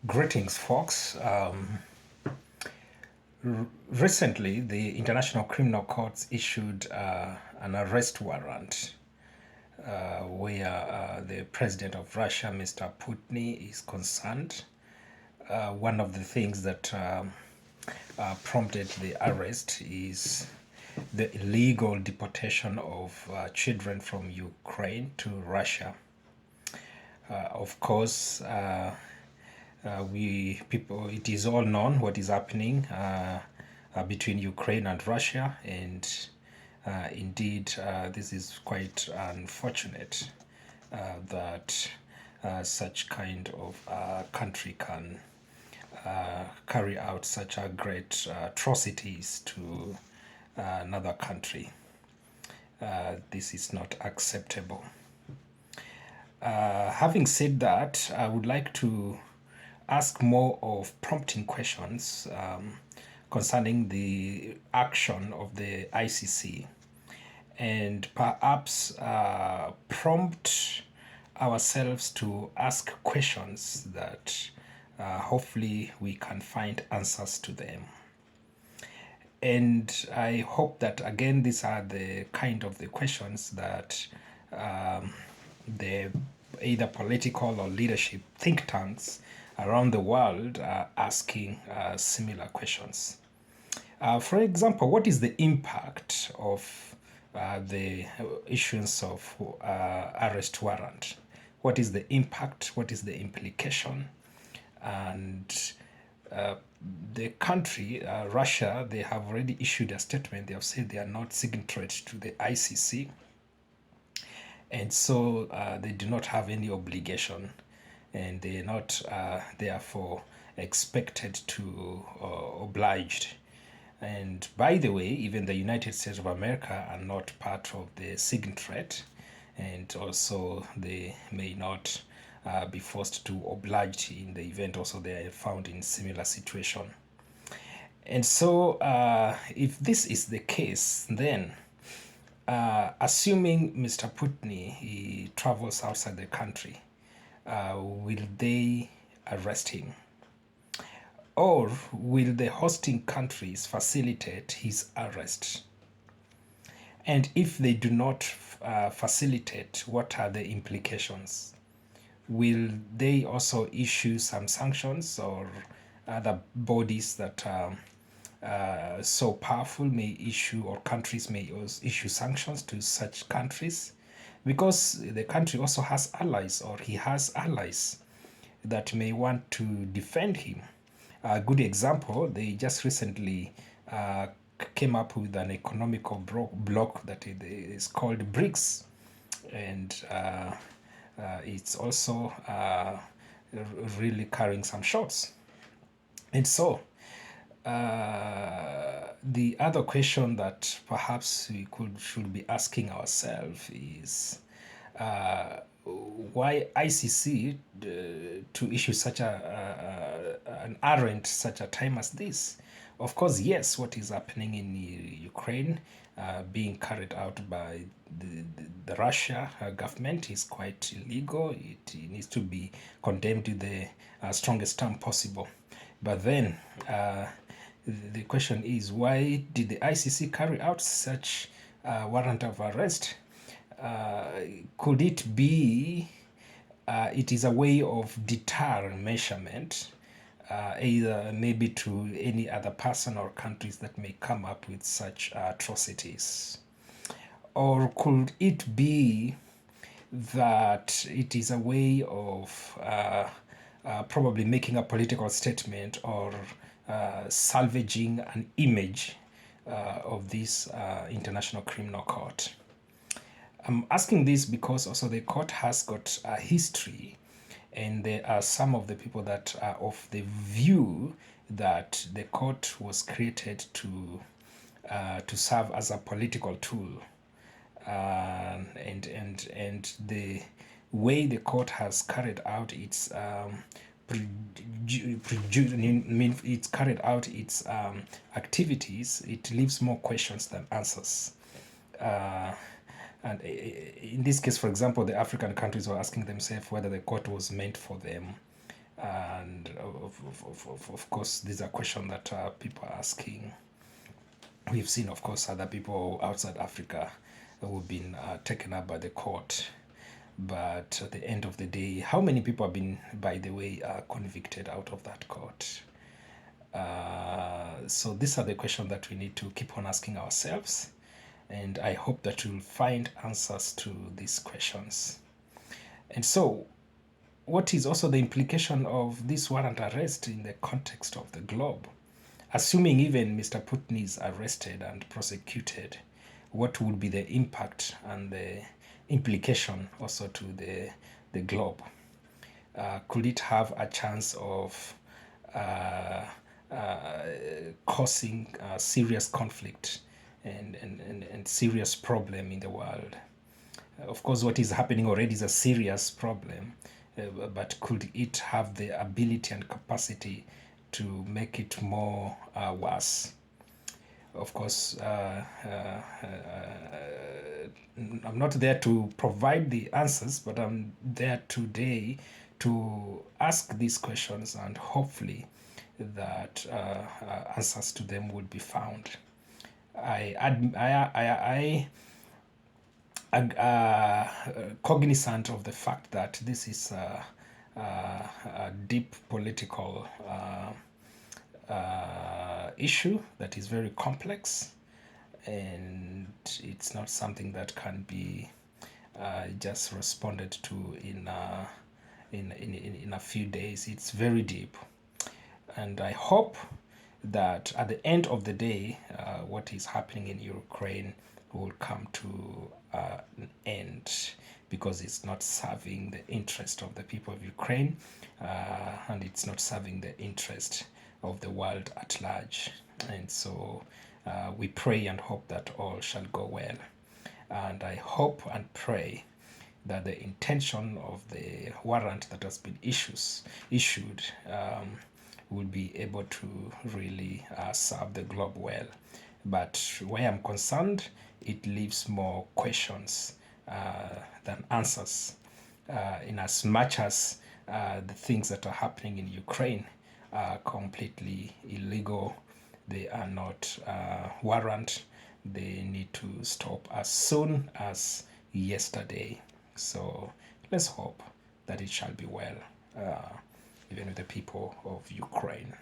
Greetings, folks. Recently, the International Criminal Court issued an arrest warrant where the president of Russia, Mr. Putin, is concerned. One of the things that prompted the arrest is the illegal deportation of children from Ukraine to Russia. Of course, we people it is all known what is happening between Ukraine and Russia, and indeed this is quite unfortunate that such kind of country can carry out such a great atrocities to another country. This is not acceptable. Having said that, I would like to ask more of prompting questions concerning the action of the ICC, and perhaps prompt ourselves to ask questions that hopefully we can find answers to them. And I hope that again these are the kind of the questions that the either political or leadership think tanks around the world are asking similar questions. For example, what is the impact of the issuance of arrest warrant? What is the impact? What is the implication? And the country, Russia, they have already issued a statement. They have said they are not signatories to the ICC, and so they do not have any obligation, and they are not therefore expected to obliged. And by the way, even the United States of America are not part of the signatory, and also they may not be forced to oblige in the event also they are found in similar situation. And so if this is the case, then assuming Mr. Putney he travels outside the country, will they arrest him? Or will the hosting countries facilitate his arrest? And if they do not facilitate, what are the implications? Will they also issue some sanctions, or other bodies that are so powerful may issue, or countries may issue sanctions to such countries? Because the country also has allies, or he has allies that may want to defend him. A good example, they just recently came up with an economical bloc that is called BRICS, and it's also really carrying some shots. And so, the other question that perhaps we should be asking ourselves is why ICC to issue such an warrant such a time as this? Of course, yes, what is happening in Ukraine being carried out by the Russia government is quite illegal. It needs to be condemned to the strongest term possible. But then the question is, why did the ICC carry out such warrant of arrest? Could it be it is a way of deter measurement, either maybe to any other person or countries that may come up with such atrocities? Or could it be that it is a way of probably making a political statement, or salvaging an image of this International Criminal Court? I'm asking this because also the court has got a history, and there are some of the people that are of the view that the court was created to serve as a political tool, and the way the court has carried out its it's carried out its activities, it leaves more questions than answers. And in this case, for example, the African countries were asking themselves whether the court was meant for them. And of course, these are questions that people are asking. We've seen, of course, other people outside Africa who've been taken up by the court. But at the end of the day, how many people have been, by the way, convicted out of that court? So these are the questions that we need to keep on asking ourselves. And I hope that you'll find answers to these questions. And so, what is also the implication of this warrant arrest in the context of the globe? Assuming even Mr. Putin is arrested and prosecuted, what would be the impact and the implication also to the globe? Could it have a chance of uh, causing serious conflict and serious problem in the world? Of course, what is happening already is a serious problem, but could it have the ability and capacity to make it more worse? Of course, I'm not there to provide the answers, but I'm there today to ask these questions, and hopefully that answers to them will be found. I, cognizant of the fact that this is a deep political issue that is very complex, and it's not something that can be just responded to in a few days. It's very deep, and I hope that at the end of the day, what is happening in Ukraine will come to an end, because it's not serving the interest of the people of Ukraine, and it's not serving the interest of the world at large. And so we pray and hope that all shall go well. And I hope and pray that the intention of the warrant that has been issued will be able to really serve the globe well. But where I'm concerned, it leaves more questions than answers, in as much as the things that are happening in Ukraine are completely illegal. They are not warrant. They need to stop as soon as yesterday. So let's hope that it shall be well, even with the people of Ukraine.